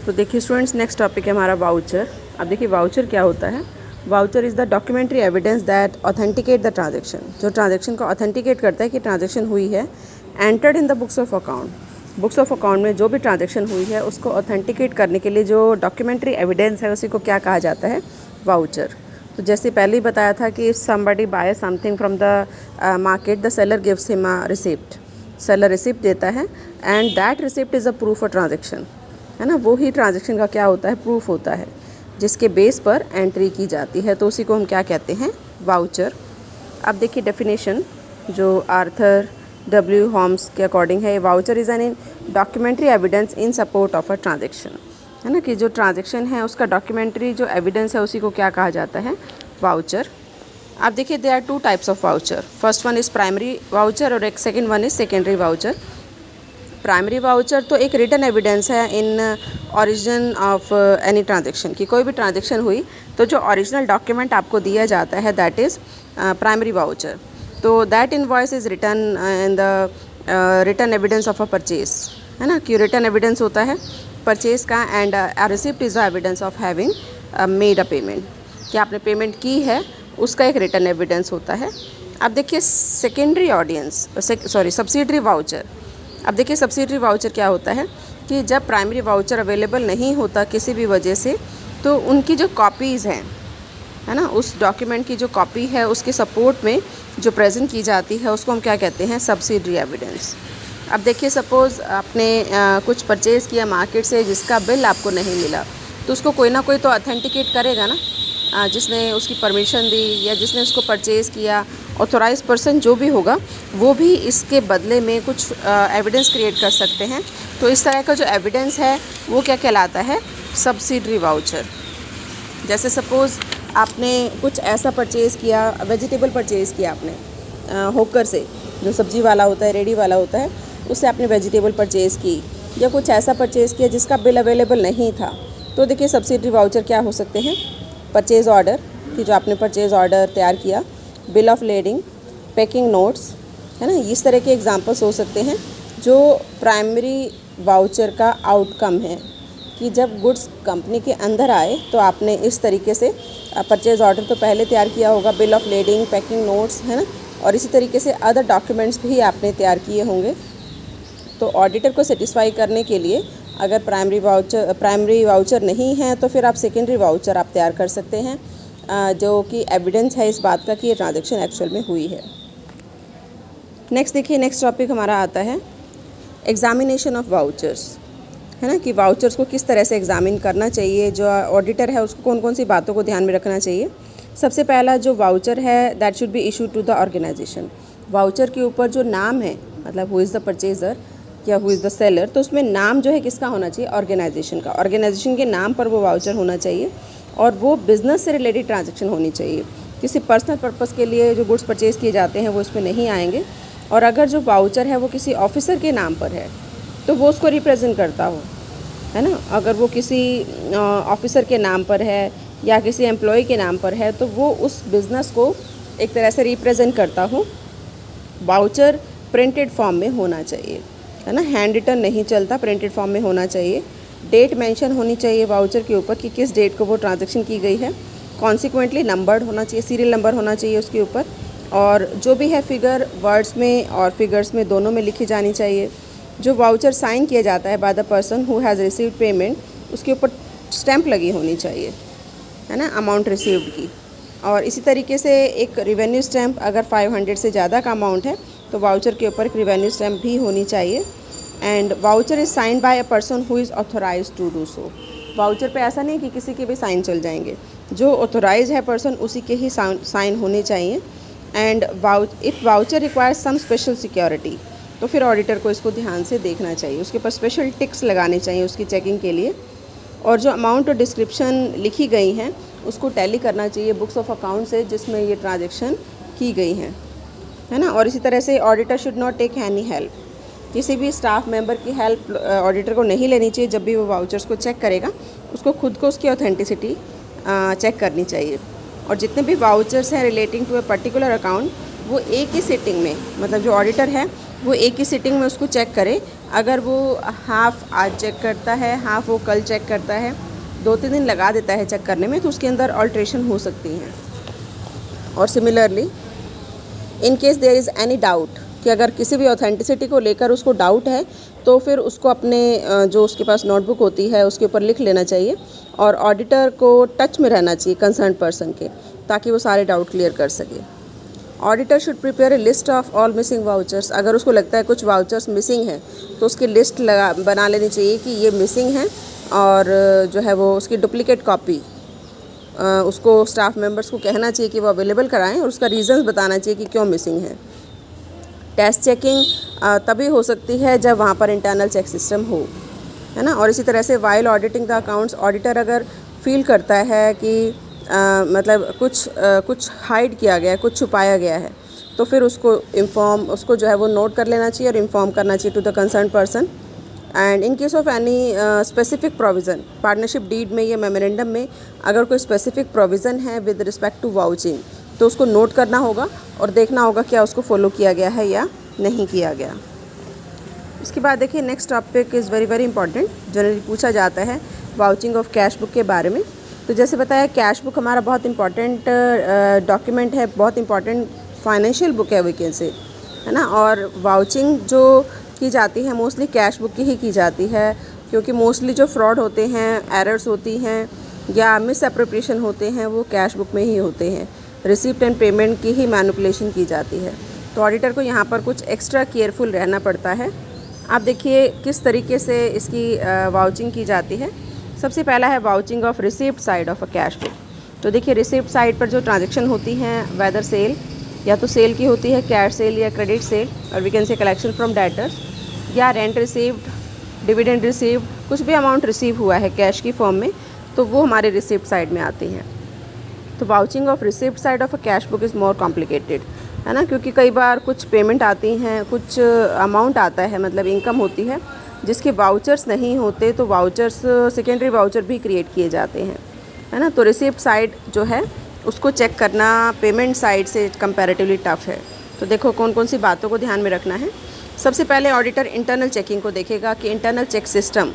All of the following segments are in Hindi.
तो देखिए स्टूडेंट्स, नेक्स्ट टॉपिक है हमारा वाउचर। अब देखिए वाउचर क्या होता है। Voucher is the documentary evidence that authenticate the transaction, जो ट्रांजेक्शन को ऑथेंटिकेट करता है कि ट्रांजेक्शन हुई है, entered in the books of account. Books of account में जो भी ट्रांजेक्शन हुई है उसको ऑथेंटिकेट करने के लिए जो डॉक्यूमेंट्री एविडेंस है उसी को क्या कहा जाता है, वाउचर। तो जैसे पहले ही बताया था कि if somebody buy something from the market, the seller gives him a receipt. Seller receipt देता है and that receipt is a proof of transaction, है ना। वो ही ट्रांजेक्शन का क्या होता है, प्रूफ होता है, जिसके बेस पर एंट्री की जाती है, तो उसी को हम क्या कहते हैं, वाउचर। अब देखिए डेफिनेशन जो आर्थर डब्ल्यू होम्स के अकॉर्डिंग है, voucher is an documentary evidence in support of a transaction, है ना, कि जो ट्रांजेक्शन है उसका डॉक्यूमेंट्री जो एविडेंस है उसी को क्या कहा जाता है, वाउचर। अब देखिए there are two types of voucher. First one is primary voucher और एक second one is secondary voucher. Primary voucher तो एक रिटन एविडेंस है in origin of any transaction, कि कोई भी ट्रांजेक्शन हुई तो जो ओरिजिनल डॉक्यूमेंट आपको दिया जाता है दैट इज़ प्राइमरी वाउचर। तो that invoice is written in the written evidence of a purchase, है ना, कि रिटन एविडेंस होता है परचेज का, and receipt is the evidence of having made a payment, कि आपने पेमेंट की है, उसका एक रिटन एविडेंस होता है। अब देखिए सेकेंडरी ऑडियंस सब्सिडरी वाउचर। अब देखिए सब्सिडरी वाउचर क्या होता है कि जब प्राइमरी वाउचर अवेलेबल नहीं होता किसी भी वजह से, तो उनकी जो कॉपीज़ हैं, है ना, उस डॉक्यूमेंट की जो कॉपी है उसके सपोर्ट में जो प्रेजेंट की जाती है उसको हम क्या कहते हैं, सब्सिडरी एविडेंस। अब देखिए सपोज़ आपने कुछ परचेज़ किया मार्केट से जिसका बिल आपको नहीं मिला, तो उसको कोई ना कोई तो ऑथेंटिकेट करेगा ना, जिसने उसकी परमिशन दी या जिसने उसको परचेज़ किया, ऑथोराइज पर्सन जो भी होगा वो भी इसके बदले में कुछ एविडेंस क्रिएट कर सकते हैं। तो इस तरह का जो एविडेंस है वो क्या कहलाता है, सब्सिडरी वाउचर। जैसे सपोज़ आपने कुछ ऐसा परचेज़ किया, वेजिटेबल परचेज़ किया आपने होकर से, जो सब्जी वाला होता है, रेडी वाला होता है, उससे आपने वेजिटेबल परचेज़ की, या कुछ ऐसा परचेज़ किया जिसका बिल अवेलेबल नहीं था, तो देखिए सब्सिडरी वाउचर क्या हो सकते हैं, परचेज़ ऑर्डर, कि जो आपने परचेज़ ऑर्डर तैयार किया, bill of lading, packing notes, है ना, इस तरह के एग्जांपल्स हो सकते हैं जो प्राइमरी वाउचर का आउटकम है, कि जब गुड्स कंपनी के अंदर आए तो आपने इस तरीके से परचेज़ ऑर्डर तो पहले तैयार किया होगा, bill of lading, packing notes, है ना, और इसी तरीके से अदर डॉक्यूमेंट्स भी आपने तैयार किए होंगे। तो ऑडिटर को सेटिस्फाई करने के लिए अगर प्राइमरी वाउचर नहीं है तो फिर आप सेकेंडरी वाउचर आप तैयार कर सकते हैं, जो कि एविडेंस है इस बात का कि ये ट्रांजैक्शन एक्चुअल में हुई है। नेक्स्ट देखिए, नेक्स्ट टॉपिक हमारा आता है एग्जामिनेशन ऑफ वाउचर्स, है ना, कि वाउचर्स को किस तरह से एग्जामिन करना चाहिए, जो ऑडिटर है उसको कौन कौन सी बातों को ध्यान में रखना चाहिए। सबसे पहला जो वाउचर है that should be issue to the organisation. Voucher के ऊपर जो नाम है, मतलब हु इज़ द परचेज़र या हु इज़ द सेलर, तो उसमें नाम जो है किसका होना चाहिए, ऑर्गेनाइजेशन का। ऑर्गेनाइजेशन के नाम पर वो वाउचर होना चाहिए और वो बिज़नेस से रिलेटेड ट्रांजैक्शन होनी चाहिए। किसी पर्सनल पर्पस के लिए जो गुड्स परचेज़ किए जाते हैं वो इसमें नहीं आएंगे। और अगर जो वाउचर है वो किसी ऑफिसर के नाम पर है तो वो उसको रिप्रेजेंट करता हो, है ना। अगर वो किसी ऑफिसर के नाम पर है या किसी एम्प्लॉय के नाम पर है तो वो उस बिज़नेस को एक तरह से रिप्रेजेंट करता हो। वाउचर प्रिंटेड फॉर्म में होना चाहिए, है ना, हैंड रिटन नहीं चलता, प्रिंटेड फॉर्म में होना चाहिए। डेट मेंशन होनी चाहिए वाउचर के ऊपर कि किस डेट को वो ट्रांजैक्शन की गई है। कॉन्सिक्वेंटली नंबर्ड होना चाहिए, सीरियल नंबर होना चाहिए उसके ऊपर, और जो भी है फिगर वर्ड्स में और फिगर्स में दोनों में लिखी जानी चाहिए। जो वाउचर साइन किया जाता है by the person who has received payment, उसके ऊपर स्टैंप लगी होनी चाहिए, है ना, अमाउंट रिसीव्ड की। और इसी तरीके से एक रिवेन्यू स्टैम्प, अगर 500 से ज़्यादा का अमाउंट है तो वाउचर के ऊपर एक रिवेन्यू स्टैम्प भी होनी चाहिए। And voucher is sign by a person who is authorise to do so. Voucher पे ऐसा नहीं कि किसी के भी साइन चल जाएंगे, जो ऑथोराइज है पर्सन उसी के ही साइन होने चाहिए। And if voucher requires some special security, तो फिर ऑडिटर को इसको ध्यान से देखना चाहिए, उसके ऊपर स्पेशल टिक्स लगाने चाहिए उसकी चेकिंग के लिए। और जो अमाउंट और डिस्क्रिप्शन लिखी गई हैं उसको टैली करना चाहिए बुक्स ऑफ अकाउंट से जिसमें ये ट्रांजैक्शन की गई हैं, है ना। और इसी तरह से auditor should not take any help, किसी भी स्टाफ मेंबर की हेल्प ऑडिटर को नहीं लेनी चाहिए। जब भी वो वाउचर्स को चेक करेगा उसको खुद को उसकी ऑथेंटिसिटी चेक करनी चाहिए। और जितने भी वाउचर्स हैं relating to a particular account, वो एक ही सिटिंग में, मतलब जो ऑडिटर है वो एक ही सिटिंग में उसको चेक करे अगर वो हाफ़ आज चेक करता है, हाफ़ वो कल चेक करता है, 2-3 दिन लगा देता है चेक करने में, तो उसके अंदर ऑल्ट्रेशन हो सकती हैं। और similarly in case there is any doubt कि अगर किसी भी ऑथेंटिसिटी को लेकर उसको डाउट है, तो फिर उसको अपने जो उसके पास नोटबुक होती है उसके ऊपर लिख लेना चाहिए और ऑडिटर को टच में रहना चाहिए कंसर्न पर्सन के, ताकि वो सारे डाउट क्लियर कर सके। Auditor should prepare a list of all missing vouchers. अगर उसको लगता है कुछ वाउचर्स मिसिंग हैं तो उसकी लिस्ट बना लेनी चाहिए कि ये मिसिंग हैं, और जो है वो उसकी डुप्लीकेट कॉपी उसको स्टाफ मेंबर्स को कहना चाहिए कि वो अवेलेबल कराएं और उसका रीज़न्स बताना चाहिए कि क्यों मिसिंग है। टेस्ट चेकिंग तभी हो सकती है जब वहाँ पर इंटरनल चेक सिस्टम हो, है ना। और इसी तरह से while auditing the accounts, auditor अगर फील करता है कि मतलब कुछ हाइड किया गया है, कुछ छुपाया गया है, तो फिर उसको जो है वो नोट कर लेना चाहिए और इन्फॉर्म करना चाहिए to the concern person. And in case of any specific provision, partnership deed में या मेमोरेंडम में अगर कोई स्पेसिफिक प्रोविज़न है विद रिस्पेक्ट टू वाउचिंग, तो उसको नोट करना होगा और देखना होगा क्या उसको फॉलो किया गया है या नहीं किया गया। उसके बाद देखिए next topic is very very important, generally पूछा जाता है वाउचिंग ऑफ कैश बुक के बारे में। तो जैसे बताया, कैश बुक हमारा बहुत इंपॉर्टेंट डॉक्यूमेंट है, बहुत इंपॉर्टेंट फाइनेंशियल बुक है वी कैन से, है ना। और वाउचिंग जो की जाती है मोस्टली कैश बुक की ही की जाती है, क्योंकि मोस्टली जो फ्रॉड होते हैं, एरर्स होती हैं या मिस एप्रोप्रिएशन होते हैं, वो कैश बुक में ही होते हैं। रिसिप्ट एंड पेमेंट की ही मैनिपुलेशन की जाती है। तो ऑडिटर को यहाँ पर कुछ एक्स्ट्रा केयरफुल रहना पड़ता है। आप देखिए किस तरीके से इसकी वाउचिंग की जाती है। सबसे पहला है vouching of receipt side of a cash book. तो देखिए रिसिप्ट साइड पर जो ट्रांजैक्शन होती हैं, वेदर सेल, या तो सेल की होती है, कैश सेल या क्रेडिट सेल, और we can say collection from debtors, या रेंट रिसीव्ड, डिविडेंड रिसीव्ड, कुछ भी अमाउंट रिसीव हुआ है कैश की फॉर्म में, तो वो हमारे रिसिप्ट साइड में आती हैं। तो vouching of receipt side of a cash book is more complicated, है ना, क्योंकि कई बार कुछ पेमेंट आती हैं, कुछ अमाउंट आता है, मतलब इनकम होती है जिसके वाउचर्स नहीं होते, तो वाउचर्स सेकेंडरी वाउचर भी क्रिएट किए जाते हैं, है ना। तो रिसिप्ट साइड जो है उसको चेक करना पेमेंट साइड से कंपैरेटिवली टफ है। तो देखो कौन कौन सी बातों को ध्यान में रखना है। सबसे पहले ऑडिटर इंटरनल चेकिंग को देखेगा कि इंटरनल चेक सिस्टम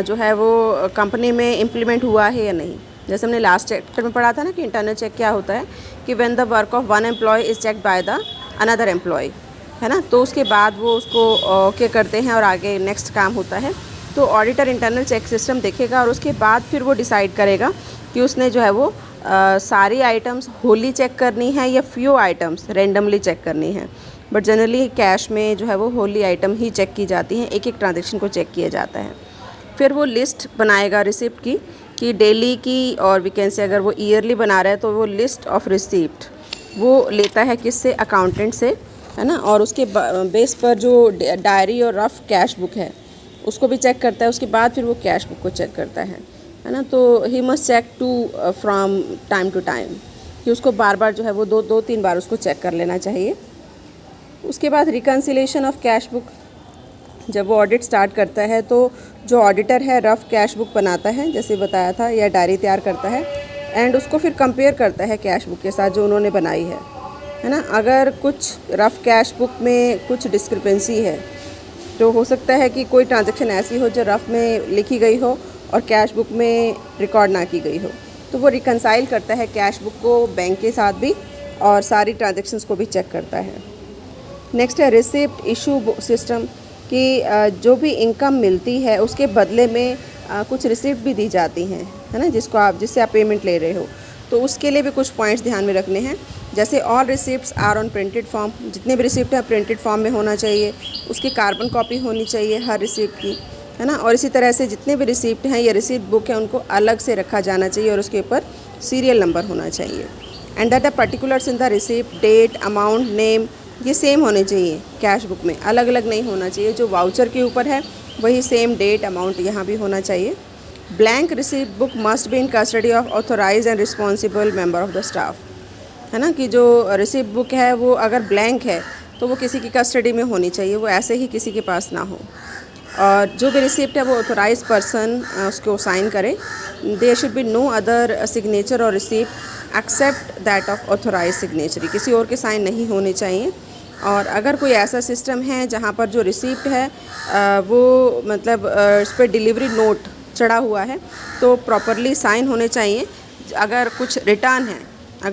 जो है वो कंपनी में इम्प्लीमेंट हुआ है या नहीं। जैसे हमने लास्ट चैप्टर में पढ़ा था ना कि इंटरनल चेक क्या होता है, कि when the work of one employee is checked by the another employee, है ना, तो उसके बाद वो उसको ओके करते हैं और आगे नेक्स्ट काम होता है। तो ऑडिटर इंटरनल चेक सिस्टम देखेगा और उसके बाद फिर वो डिसाइड करेगा कि उसने जो है वो सारी आइटम्स होली चेक करनी है या फ्यू आइटम्स रेंडमली चेक करनी है। बट जनरली कैश में जो है वो होली आइटम ही चेक की जाती हैं, एक एक ट्रांजेक्शन को चेक किया जाता है। फिर वो लिस्ट बनाएगा रिसिप्ट की, कि डेली की, और वी कैन से अगर वो ईयरली बना रहा है तो वो लिस्ट ऑफ रिसिप्ट वो लेता है किससे, अकाउंटेंट से, है ना। और उसके बेस पर जो डायरी और रफ कैश बुक है उसको भी चेक करता है। उसके बाद फिर वो कैश बुक को चेक करता है ना। तो he must check to from time to time, कि उसको बार बार जो है वो दो 3 बार उसको चेक कर लेना चाहिए। उसके बाद रिकन्सिलेशन ऑफ कैश बुक, जब वो ऑडिट स्टार्ट करता है तो जो ऑडिटर है रफ़ कैश बुक बनाता है, जैसे बताया था, या डायरी तैयार करता है, एंड उसको फिर कंपेयर करता है कैश बुक के साथ जो उन्होंने बनाई है ना। अगर कुछ रफ़ कैश बुक में कुछ डिस्क्रिपेंसी है, तो हो सकता है कि कोई ट्रांजैक्शन ऐसी हो जो रफ़ में लिखी गई हो और कैश बुक में रिकॉर्ड ना की गई हो, तो वो रिकन्साइल करता है कैश बुक को बैंक के साथ भी और सारी ट्रांजैक्शंस को भी चेक करता है। नेक्स्ट है रिसिप्ट इशू सिस्टम, कि जो भी इनकम मिलती है उसके बदले में कुछ रिसिप्ट भी दी जाती हैं, है ना, जिससे आप पेमेंट ले रहे हो, तो उसके लिए भी कुछ पॉइंट्स ध्यान में रखने हैं। जैसे all receipts are on printed form, जितने भी रिसिप्ट है प्रिंटेड फॉर्म में होना चाहिए, उसकी कार्बन कॉपी होनी चाहिए हर रिसिप्ट की, है ना। और इसी तरह से जितने भी रिसिप्ट हैं या रिसिप्ट बुक है उनको अलग से रखा जाना चाहिए और उसके ऊपर सीरियल नंबर होना चाहिए। And that the particulars in the receipt, date, amount, name, ये सेम होने चाहिए कैश बुक में, अलग अलग नहीं होना चाहिए। जो वाउचर के ऊपर है वही सेम डेट, अमाउंट यहाँ भी होना चाहिए। Blank receipt book must be in custody of authorise and responsible member of the staff, है ना, कि जो रिसिप्ट बुक है वो अगर ब्लैंक है तो वो किसी की कस्टडी में होनी चाहिए, वो ऐसे ही किसी के पास ना हो। और जो भी रिसिप्ट है वो ऑथोराइज पर्सन उसको साइन करे। There should be no other signature और receipt except that of authorise signature, किसी और के साइन नहीं होने चाहिए। और अगर कोई ऐसा सिस्टम है जहाँ पर जो रिसिप्ट है वो मतलब इस पर डिलीवरी नोट चढ़ा हुआ है तो प्रॉपरली साइन होने चाहिए। अगर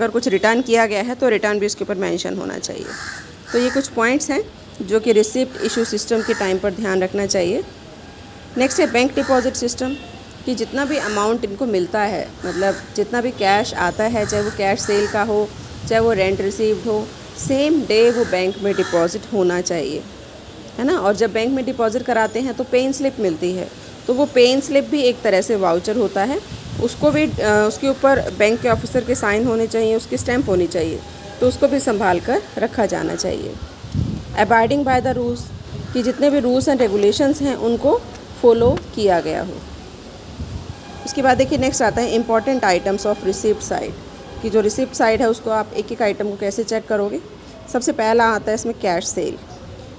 कुछ रिटर्न किया गया है तो रिटर्न भी इसके ऊपर मेंशन होना चाहिए। तो ये कुछ पॉइंट्स हैं जो कि रिसिप्ट इशू सिस्टम के टाइम पर ध्यान रखना चाहिए। नेक्स्ट है बैंक डिपॉजिट सिस्टम, कि जितना भी अमाउंट इनको मिलता है, मतलब जितना भी कैश आता है, चाहे वो कैश सेल का हो, चाहे वो रेंट रिसीव्ड हो, सेम डे वो बैंक में डिपॉजिट होना चाहिए, है ना। और जब बैंक में डिपॉजिट कराते हैं तो पेन स्लिप मिलती है, तो वो पेन स्लिप भी एक तरह से वाउचर होता है। उसको भी उसके ऊपर बैंक के ऑफिसर के साइन होने चाहिए, उसकी स्टैंप होनी चाहिए, तो उसको भी संभाल कर रखा जाना चाहिए। अबाइडिंग बाय द रूल्स, कि जितने भी रूल्स एंड रेगुलेशंस हैं उनको फॉलो किया गया हो। उसके बाद देखिए नेक्स्ट आता है important items of receipt side, कि जो रिसिप्ट साइड है उसको आप एक एक आइटम को कैसे चेक करोगे। सबसे पहला आता है इसमें कैश सेल।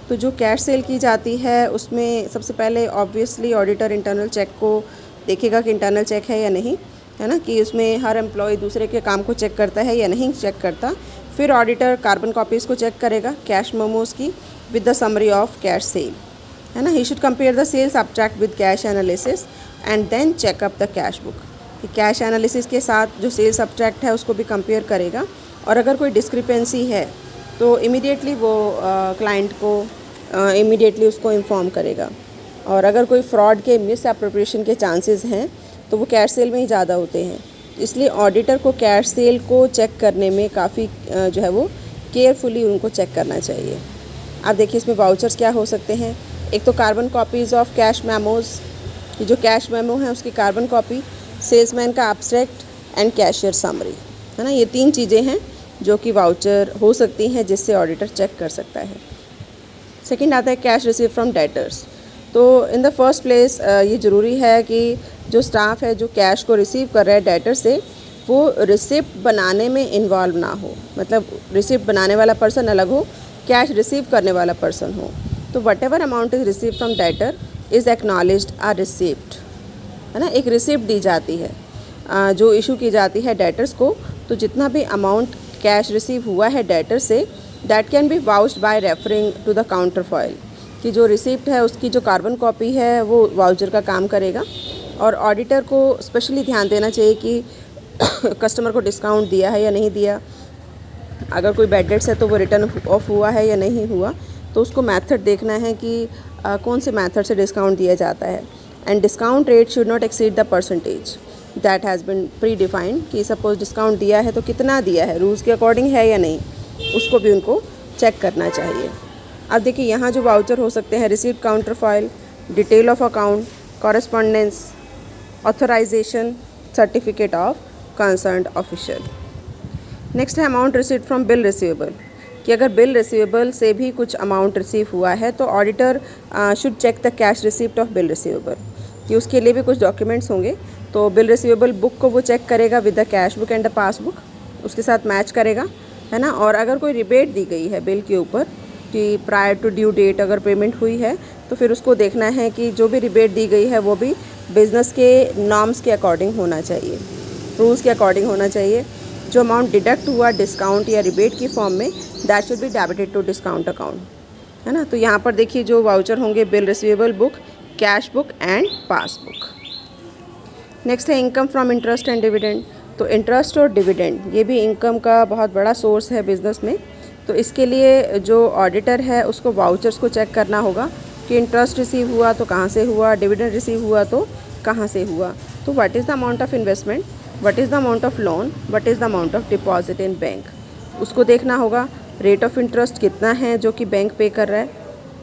तो जो कैश सेल की जाती है उसमें सबसे पहले ऑब्वियसली ऑडिटर इंटरनल चेक को देखेगा कि इंटरनल चेक है या नहीं, है ना, कि उसमें हर एम्प्लॉय दूसरे के काम को चेक करता है या नहीं चेक करता। फिर ऑडिटर कार्बन कॉपीज़ को चेक करेगा कैश मेमोज़ की with the summary of cash sale, है ना। He should compare the sales subtract with cash analysis and then checkup the cash book, कि कैश एनालिसिस के साथ जो सेल्स सब्ट्रैक्ट है उसको भी कंपेयर करेगा, और अगर कोई डिस्क्रिपेंसी है तो इमीडिएटली वो क्लाइंट को इमीडिएटली उसको इन्फॉर्म करेगा। और अगर कोई फ्रॉड के मिस एप्रोप्रिएशन के चांसेस हैं तो वो कैश सेल में ही ज़्यादा होते हैं। इसलिए ऑडिटर को कैश सेल को चेक करने में काफ़ी जो है वो केयरफुली उनको चेक करना चाहिए। आप देखिए इसमें वाउचर्स क्या हो सकते हैं। एक तो carbon copies of cash memos, कि जो कैश मेमो है उसकी कार्बन कॉपी, सेल्समैन का एब्स्ट्रैक्ट एंड कैशियर समरी, है ना। ये 3 चीज़ें हैं जो कि वाउचर हो सकती हैं जिससे ऑडिटर चेक कर सकता है। सेकंड आता है कैश रिसीव फ्रॉम डेटर्स। तो इन द फर्स्ट प्लेस ये ज़रूरी है कि जो स्टाफ है जो कैश को रिसीव कर रहा है डेटर से, वो रिसिप्ट बनाने में इन्वॉल्व ना हो, मतलब रिसिप्ट बनाने वाला पर्सन अलग हो, कैश रिसीव करने वाला पर्सन हो। तो whatever amount is receive from debtor is acknowledged a receipt, है ना। एक रिसिप्ट दी जाती है जो इशू की जाती है डेटर्स को। तो जितना भी अमाउंट कैश रिसीव हुआ है डेटर से, that can be vouched by referring to the counterfoil, कि जो रिसिप्ट है उसकी जो कार्बन कॉपी है वो वाउचर का काम करेगा। और ऑडिटर को स्पेशली ध्यान देना चाहिए कि कस्टमर को डिस्काउंट दिया है या नहीं दिया। अगर कोई बैड डेट्स है तो वो रिटर्न ऑफ हुआ है या नहीं हुआ, तो उसको मेथड देखना है कि कौन से मेथड से डिस्काउंट दिया जाता है। And discount rate should not exceed the percentage that has been pre defined, कि सपोज डिस्काउंट दिया है तो कितना दिया है, रूल्स के अकॉर्डिंग है या नहीं, उसको भी उनको चेक करना चाहिए। अब देखिए यहाँ जो वाउचर हो सकते हैं, receipt counterfoil, detail of account, correspondence, authorisation, certificate of concerned official. Next है amount received from bill receivable, कि अगर बिल रिसीवेबल से भी कुछ अमाउंट रिसीव हुआ है तो auditor should check the cash receipt of bill receivable, कि उसके लिए भी कुछ डॉक्यूमेंट्स होंगे। तो बिल रिसीवेबल बुक को वो चेक करेगा with the cash book and the passbook, उसके साथ मैच करेगा, है ना। और अगर कोई रिबेट दी गई है बिल के ऊपर कि प्रायर टू ड्यू डेट अगर पेमेंट हुई है, तो फिर उसको देखना है कि जो भी रिबेट दी गई है वो भी बिज़नेस के नॉर्म्स के अकॉर्डिंग होना चाहिए, रूल्स के अकॉर्डिंग होना चाहिए। जो अमाउंट डिडक्ट हुआ डिस्काउंट या रिबेट की फॉर्म में, that should be debited to discount account, है ना। तो यहाँ पर देखिए जो वाउचर होंगे, bill receivable book, cash book and passbook. Next है income from interest and dividend. तो इंटरेस्ट और डिविडेंड ये भी इनकम का बहुत बड़ा सोर्स है बिज़नेस में। तो इसके लिए जो ऑडिटर है उसको वाउचर्स को चेक करना होगा कि इंटरेस्ट रिसीव हुआ तो कहाँ से हुआ, डिविडेंड रिसीव हुआ तो कहाँ से हुआ। तो what is the amount of investment, what is the amount of loan, what is the amount of deposit in bank, उसको देखना होगा। रेट ऑफ इंटरेस्ट कितना है जो कि बैंक पे कर रहा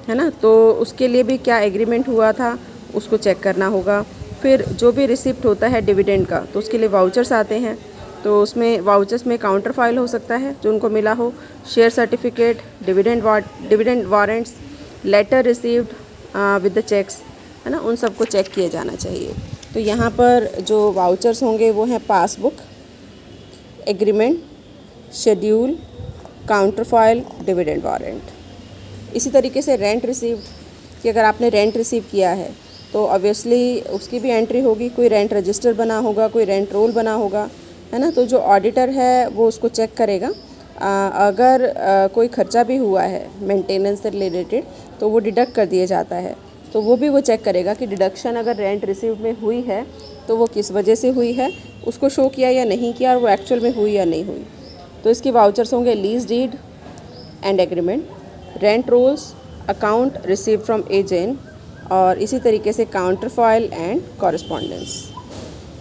है ना, तो उसके लिए भी क्या एग्रीमेंट हुआ था उसको चेक करना होगा। फिर जो भी रिसिप्ट होता है डिविडेंड का, तो उसके लिए वाउचर्स आते हैं। तो उसमें वाउचर्स में काउंटर फाइल हो सकता है जो उनको मिला हो, share certificate, dividend warrants, letter received with the cheques, है ना, उन सबको चेक किया जाना चाहिए। तो यहाँ पर जो वाउचर्स होंगे वो हैं passbook, agreement, schedule, counter file, dividend warrant. इसी तरीके से रेंट रिसीव्ड, कि अगर आपने रेंट रिसीव किया है तो ऑब्वियसली उसकी भी एंट्री होगी, कोई रेंट रजिस्टर बना होगा, कोई रेंट रोल बना होगा, है ना। तो जो ऑडिटर है वो उसको चेक करेगा अगर कोई खर्चा भी हुआ है मेंटेनेंस से रिलेटेड तो वो डिडक्ट कर दिया जाता है। तो वो भी वो चेक करेगा कि डिडक्शन अगर रेंट रिसीव में हुई है तो वो किस वजह से हुई है, उसको शो किया या नहीं किया, और वो एक्चुअल में हुई या नहीं हुई। तो इसकी वाउचर्स होंगे lease deed and agreement, rent rolls, account receive from agent, और इसी तरीके से काउंटर फॉइल एंड कॉरेस्पॉन्डेंस।